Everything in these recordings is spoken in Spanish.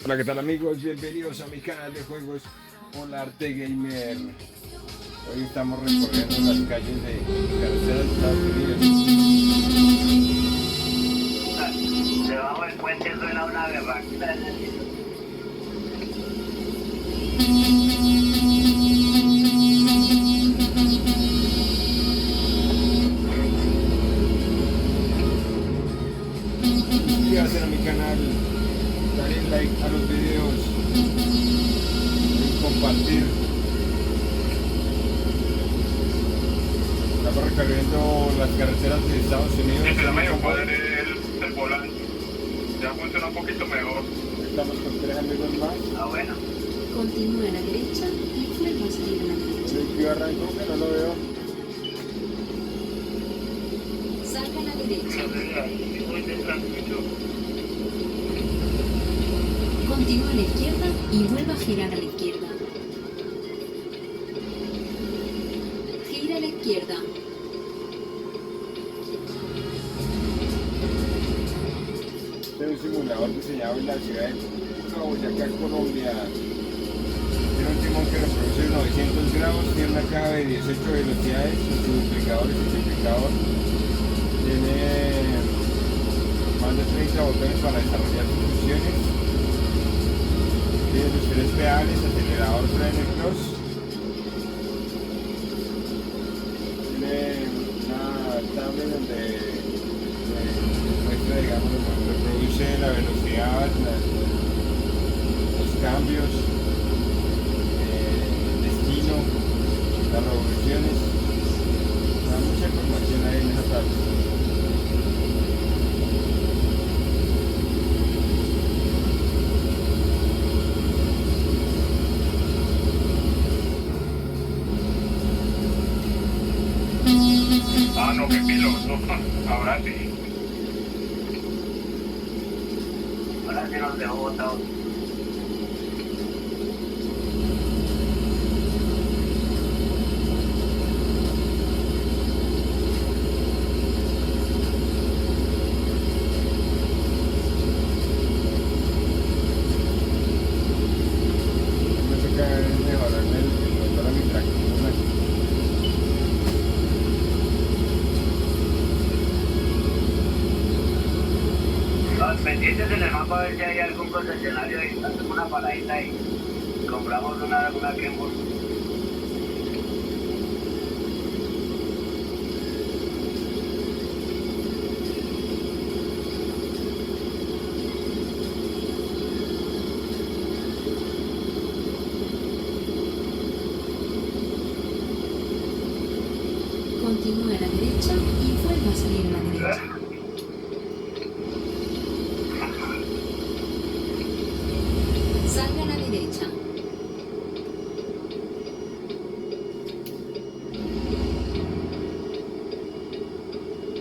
Hola, ¿qué tal amigos? Bienvenidos a mi canal de juegos Olarte Gamer. Hoy estamos recorriendo las calles de carreteras de Estados Unidos. Debajo del puente suena una berraca. Suscríbanse a mi canal, darle like a los videos y compartir. Estamos recorriendo las carreteras de Estados Unidos. Sí, pero medio padre el volante. Ya funciona un poquito mejor. Estamos con 3 amigos más. Ah, bueno. Continúe a la derecha y vuelva a salir a la derecha. Yo arranco que no lo veo. Salga a la derecha. Voy detrás mucho. Continúe a la izquierda y vuelva a girar a la izquierda. Gira a la izquierda. Este es un simulador diseñado en la ciudad de Boyacá, Colombia. Tiene un timón que reproduce 900 grados, tiene una caja de 18 velocidades, su duplicador y multiplicador. Tiene más de 30 botones para desarrollar sus funciones. Tiene sus 3 pedales, acelerador, freno y clutch. Tiene una tablet donde muestra, digamos, reproduce la velocidad, los cambios, el destino, las revoluciones. Da mucha información ahí en esa tablet. Ah, no, qué piloto. Ahora sí. Ahora sí nos dejó botados. Me toca mejorarle el motor a mi tractor. Los pendientes en el mapa a ver si hay algún concesionario y hacemos una paradita y compramos una Kenworth. Continúe a la derecha y vuelva a salir a la derecha. Salga a la derecha.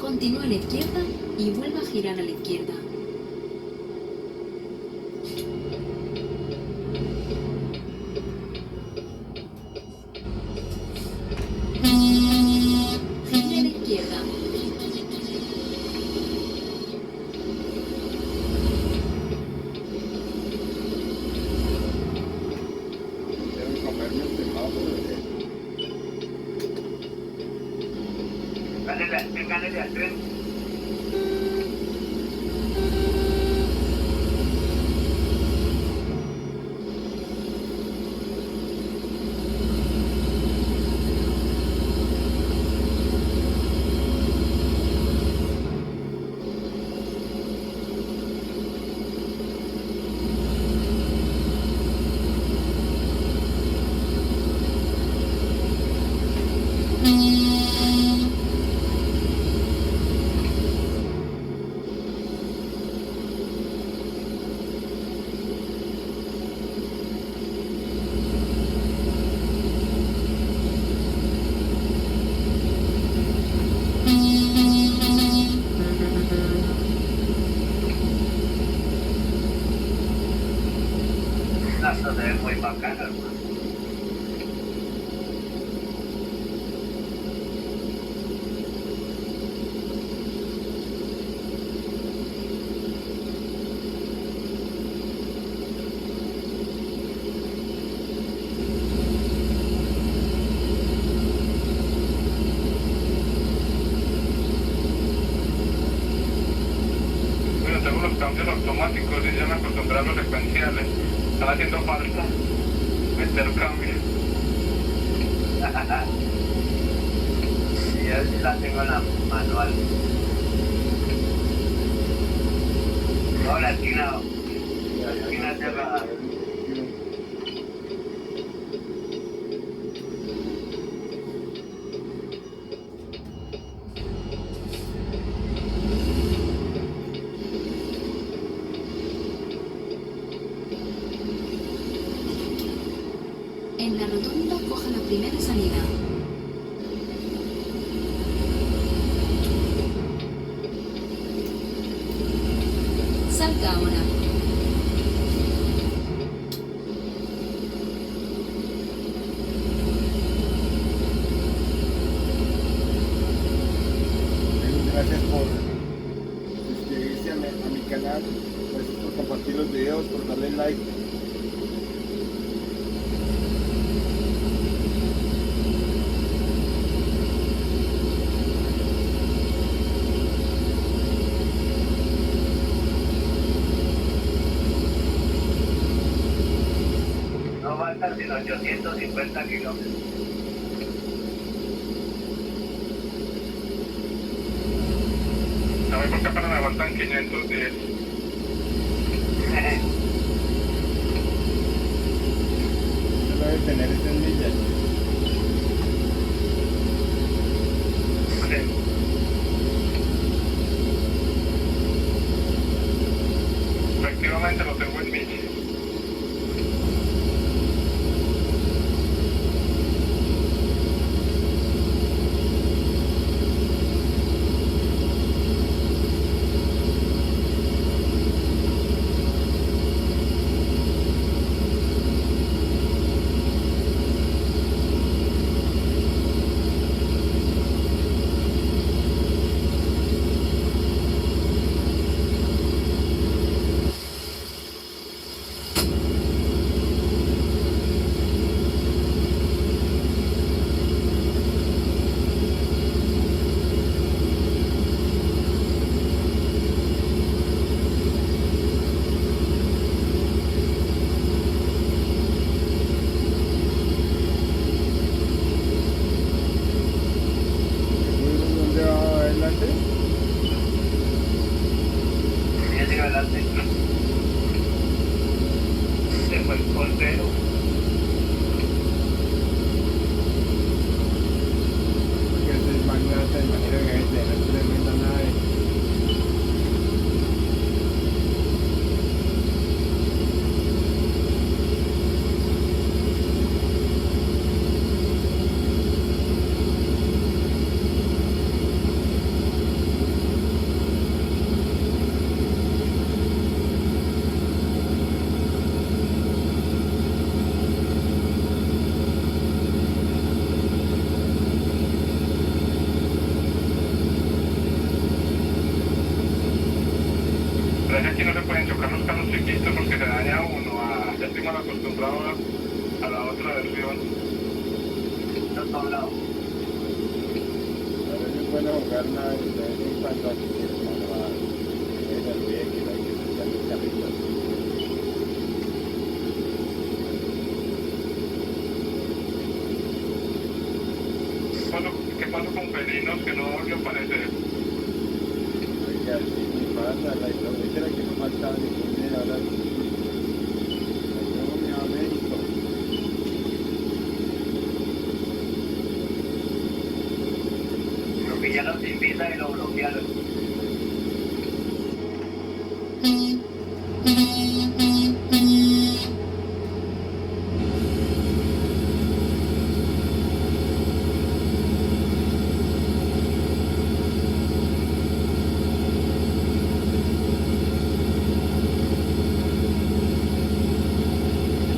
Continúe a la izquierda y vuelva a girar a la izquierda. Gira a la izquierda. Debo comerme el semáforo. Gánele al tren. Esto se ve muy bacano, hermano. automáticos y ya me acostumbré a los secuenciales. Están haciendo falta meter cambio. Y yo sí la tengo en la manual. No, la esquina cerrada. En la rotonda coja la primera salida. Salga ahora. Gracias por suscribirse a mi canal, gracias por compartir los videos, por darle like. No faltan sino 850 kilómetros. A mí porque apenas me faltan 510. Solo debe tener 3 millas. Sí. Efectivamente lo tengo en millas. ¿Dónde va adelante? Ya sigo adelante. Se fue el portero. Porque este es magnate, imagino que debe tener tremenda nave. Pero es que aquí no se pueden chocar los carros chiquitos porque se daña uno. Ya estoy mal acostumbrado a la otra versión. Los a un lado. A veces es bueno jugar naves de vez en cuando aquí que uno va a el olvide que no hay que sacar los carritos. ¿Qué pasó con Felinos que no volvió a aparecer? Oiga, sí, mi pasa, la historia era que no faltaba ningún día, ahora yo me iba a México. Lo pillaron sin visa y lo bloquearon.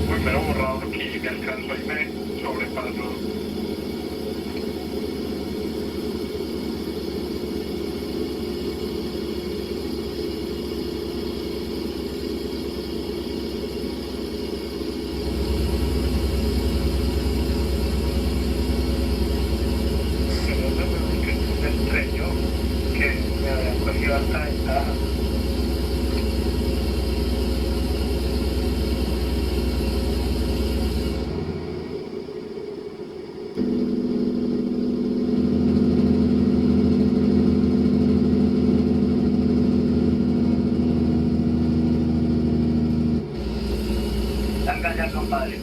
Muy mero borrador aquí me alcanzó y me sobrepasó. Me estrelló que me había cogido alta ventaja. Salga ya, compadre.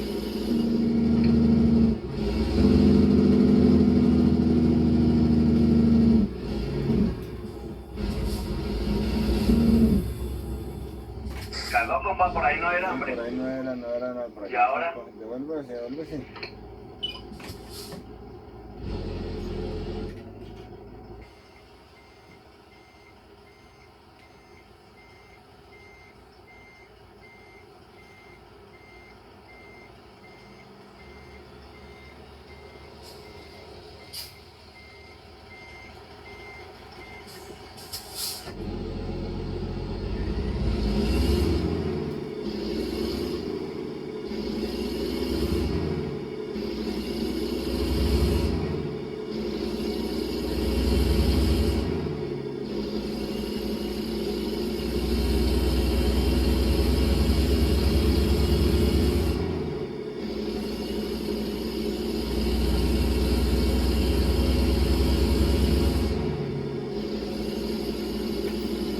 Cargó, compa, por ahí no era, hombre. Por ahí no era nada. Por aquí. ¿Y ahora? Devuélvese.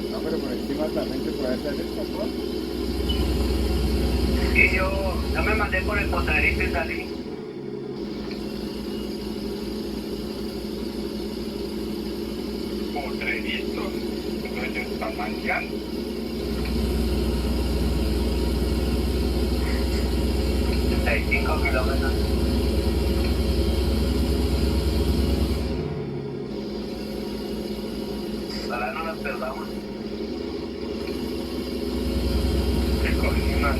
No, pero por encima también se puede hacer esto, ¿no? Y yo me mandé por el potrerito y salí. Potreritos. Entonces ya están manchando. 35 kilómetros. Ojalá no nos perdamos. Qué colima.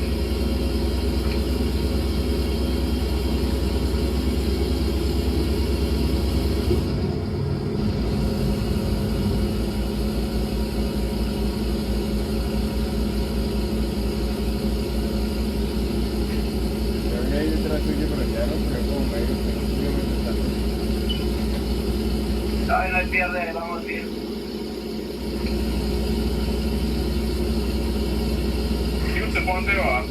Yo venía ahí detrás suyo, pero ya no creo como medio kilómetros tanto. Ay, no hay pierde, vamos bien. ¿Y usted por dónde va?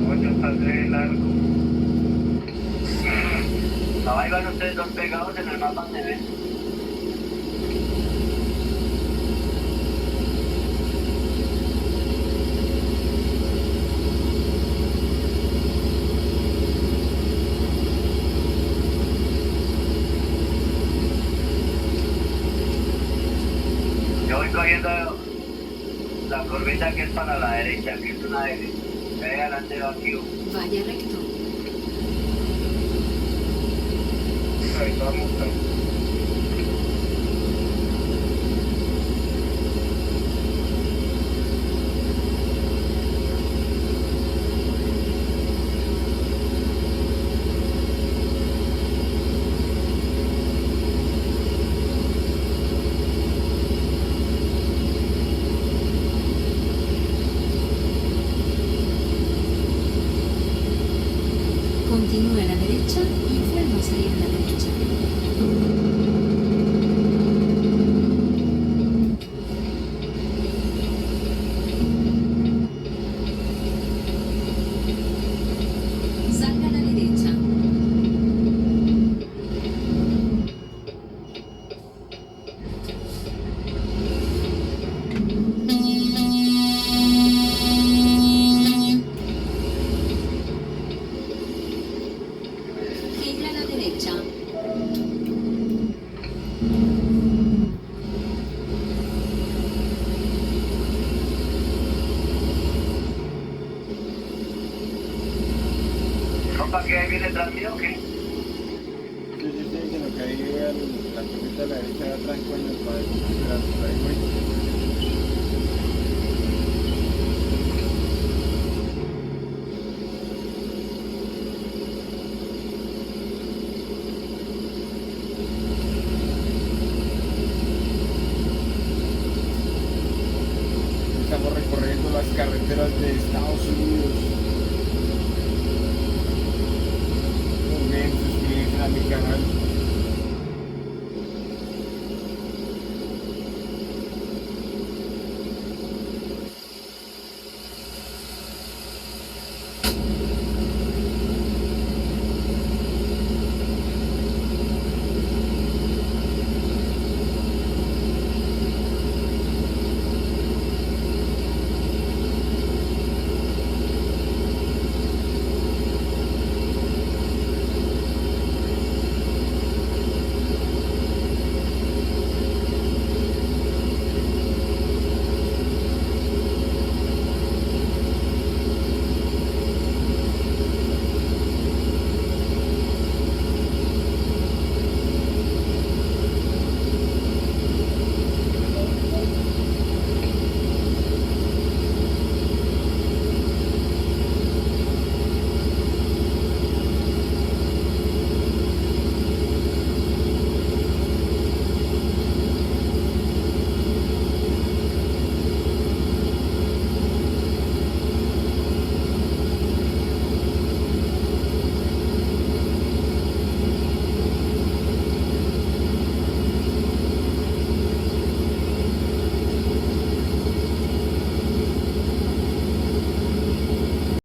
No, yo saldré largo. No, ahí van ustedes dos pegados en el mapa, ¿se ven? Yo voy cogiendo la curvita que es para la derecha, que es una L. Ahí adelante vacío. Vaya recto. Ahí vamos. Continúe a la derecha y vuelva a salir a la derecha. Salga a la derecha. Gire a la derecha. ¿Compa que ahí viene detrás mío o qué? Sí, sino que ahí vea la curvita de la derecha de atrás cuando el padre por ahí, güey. Estamos recorriendo las carreteras de Estados Unidos.